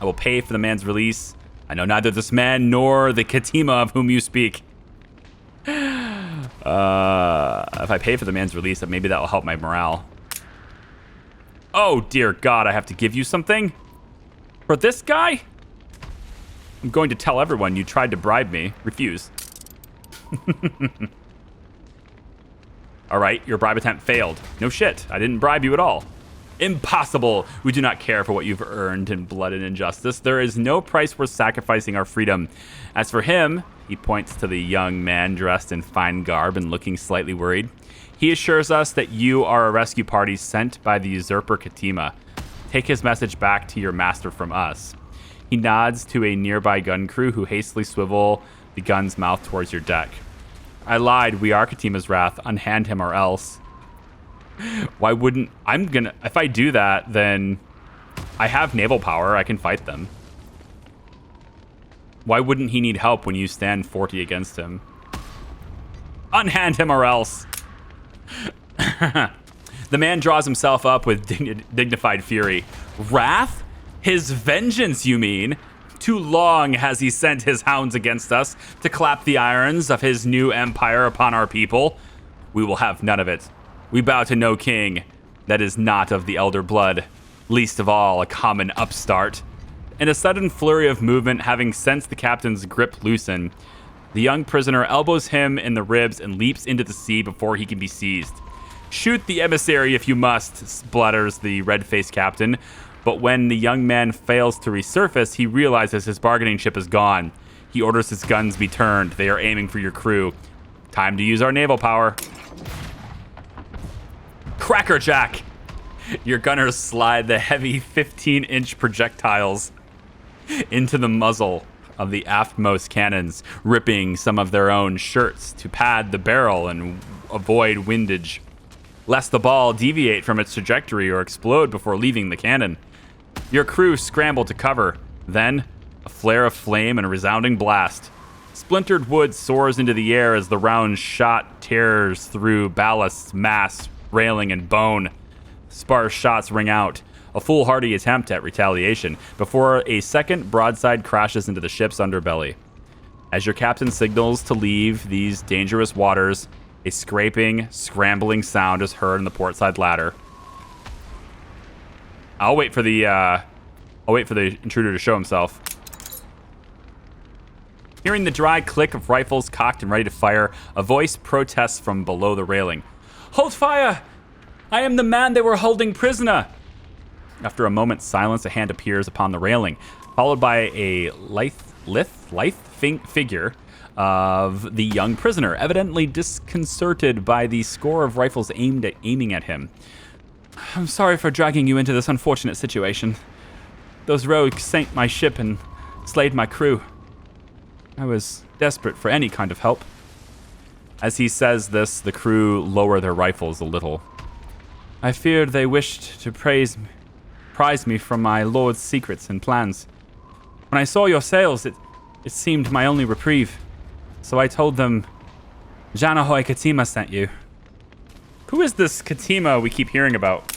I will pay for the man's release. I know neither this man nor the Katima of whom you speak. If I pay for the man's release, maybe that will help my morale. Oh, dear God, I have to give you something? For this guy? I'm going to tell everyone you tried to bribe me. Refuse. All right, your bribe attempt failed. No shit, I didn't bribe you at all. Impossible. We do not care for what you've earned in blood and injustice. There is no price worth sacrificing our freedom. As for him, he points to the young man dressed in fine garb and looking slightly worried. He assures us that you are a rescue party sent by the usurper Katima. Take his message back to your master from us. He nods to a nearby gun crew who hastily swivel the gun's mouth towards your deck. I lied. We are Katima's wrath. Unhand him or else. Why wouldn't... If I do that, then I have naval power. I can fight them. Why wouldn't he need help when you stand 40 against him? Unhand him or else. The man draws himself up with dignified fury. Wrath? His vengeance, you mean? Too long has he sent his hounds against us to clap the irons of his new empire upon our people. We will have none of it. We bow to no king that is not of the elder blood, least of all a common upstart. In a sudden flurry of movement, having sensed the captain's grip loosen, the young prisoner elbows him in the ribs and leaps into the sea before he can be seized. Shoot the emissary if you must, splutters the red-faced captain. But when the young man fails to resurface, he realizes his bargaining chip is gone. He orders his guns be turned. They are aiming for your crew. Time to use our naval power. Crackerjack! Your gunners slide the heavy 15-inch projectiles into the muzzle of the aftmost cannons, ripping some of their own shirts to pad the barrel and avoid windage, lest the ball deviate from its trajectory or explode before leaving the cannon. Your crew scramble to cover. Then, a flare of flame and a resounding blast. Splintered wood soars into the air as the round shot tears through ballast, mast, railing, and bone. Sparse shots ring out. A foolhardy attempt at retaliation before a second broadside crashes into the ship's underbelly. As your captain signals to leave these dangerous waters, a scraping, scrambling sound is heard on the portside ladder. I'll wait for the intruder to show himself. Hearing the dry click of rifles cocked and ready to fire, a voice protests from below the railing. "Hold fire! I am the man they were holding prisoner!" After a moment's silence, a hand appears upon the railing, followed by a lithe figure of the young prisoner, evidently disconcerted by the score of rifles aiming at him. "I'm sorry for dragging you into this unfortunate situation. Those rogues sank my ship and slayed my crew. I was desperate for any kind of help." As he says this, the crew lower their rifles a little. "I feared they wished to prize me from my lord's secrets and plans. When I saw your sails, it seemed my only reprieve. So I told them, Janahoy Katima sent you." Who is this Katima we keep hearing about?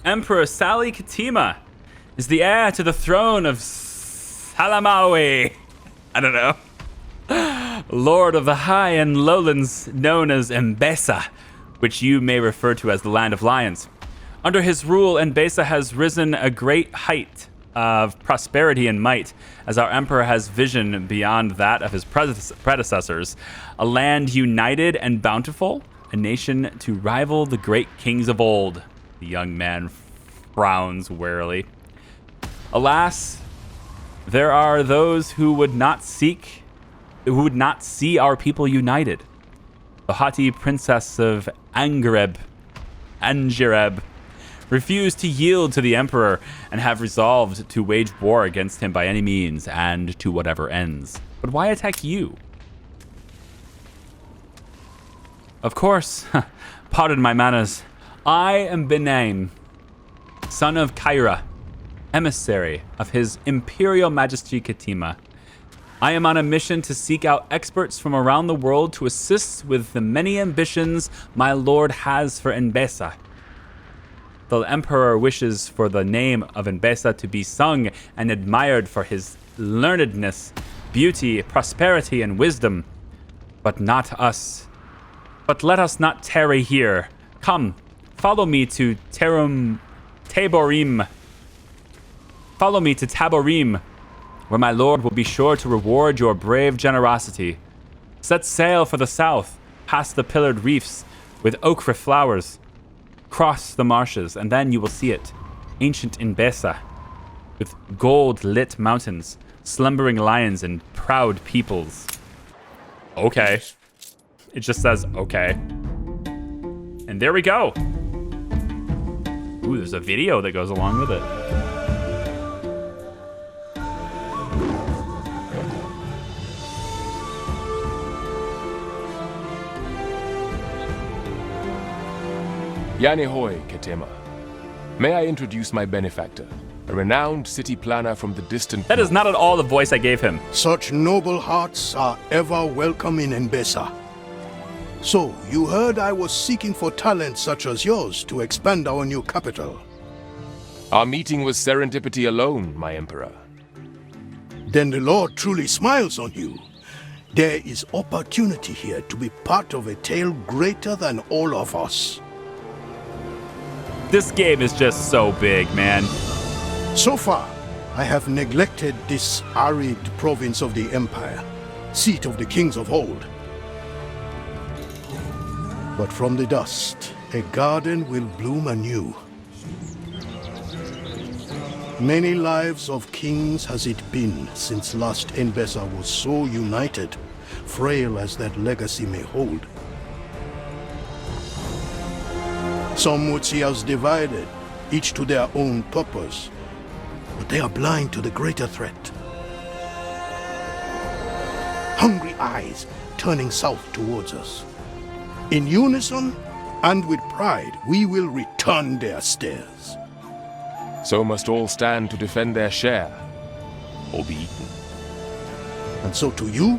Emperor Sali Katima is the heir to the throne of Salamawi. I don't know. Lord of the high and lowlands known as ENBESA, which you may refer to as the Land of Lions. Under his rule, ENBESA has risen a great height of prosperity and might, as our emperor has vision beyond that of his predecessors. A land united and bountiful, a nation to rival the great kings of old. The young man frowns warily. Alas, there are those who would not see our people united. The haughty princess of Angereb refused to yield to the emperor and have resolved to wage war against him by any means and to whatever ends. But why attack you? Of course, pardon my manners. I am Benaim, son of Kyra, emissary of his Imperial Majesty Katima. I am on a mission to seek out experts from around the world to assist with the many ambitions my lord has for ENBESA. The emperor wishes for the name of ENBESA to be sung and admired for his learnedness, beauty, prosperity, and wisdom. But not us. But let us not tarry here. Come, follow me to Taborim. Follow me to Taborim, where my lord will be sure to reward your brave generosity. Set sail for the south, past the pillared reefs with ochre flowers. Cross the marshes, and then you will see it. Ancient ENBESA, with gold-lit mountains, slumbering lions, and proud peoples. Okay. It just says, okay. And there we go. Ooh, there's a video that goes along with it. Yanihoy, Ketema. May I introduce my benefactor, a renowned city planner from the distant That is not at all the voice I gave him. Such noble hearts are ever welcome in ENBESA. So, you heard I was seeking for talent such as yours to expand our new capital. Our meeting was serendipity alone, my emperor. Then the Lord truly smiles on you. There is opportunity here to be part of a tale greater than all of us. This game is just so big, man. So far, I have neglected this arid province of the Empire, seat of the kings of old. But from the dust, a garden will bloom anew. Many lives of kings has it been since last ENBESA was so united, frail as that legacy may hold. Some would see us divided, each to their own purpose, but they are blind to the greater threat. Hungry eyes turning south towards us. In unison and with pride, we will return their stares. So must all stand to defend their share, or be eaten. And so to you,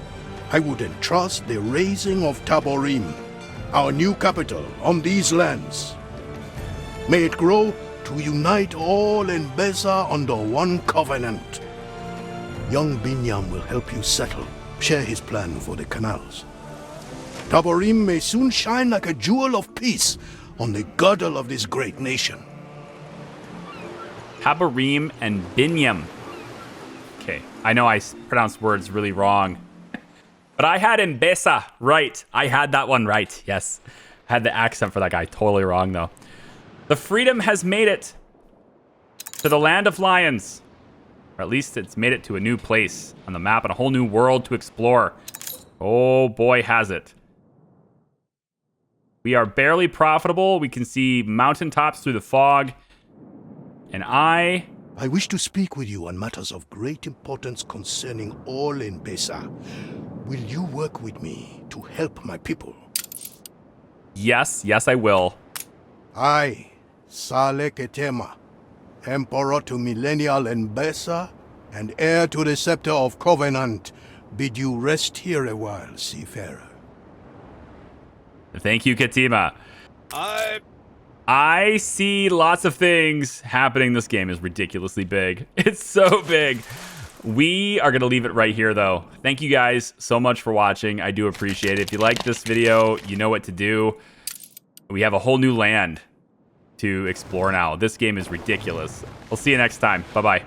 I would entrust the raising of Taborim, our new capital, on these lands. May it grow to unite all ENBESA under one covenant. Young Binyam will help you settle, share his plan for the canals. Taborim may soon shine like a jewel of peace on the girdle of this great nation. Taborim and Binyam. Okay, I know I pronounced words really wrong. But I had ENBESA right. I had that one right. Yes. I had the accent for that guy. Totally wrong, though. The freedom has made it to the land of lions. Or at least it's made it to a new place on the map and a whole new world to explore. Oh, boy, has it. We are barely profitable. We can see mountaintops through the fog. And I wish to speak with you on matters of great importance concerning all ENBESA. Will you work with me to help my people? Yes, I will. I, Saleh Ketema, Emperor to millennial ENBESA and heir to the scepter of Covenant, bid you rest here a while, seafarer. Thank you, Katima. I see lots of things happening. This game is ridiculously big. It's so big. We are going to leave it right here, though. Thank you guys so much for watching. I do appreciate it. If you like this video, you know what to do. We have a whole new land to explore now. This game is ridiculous. We'll see you next time. Bye-bye.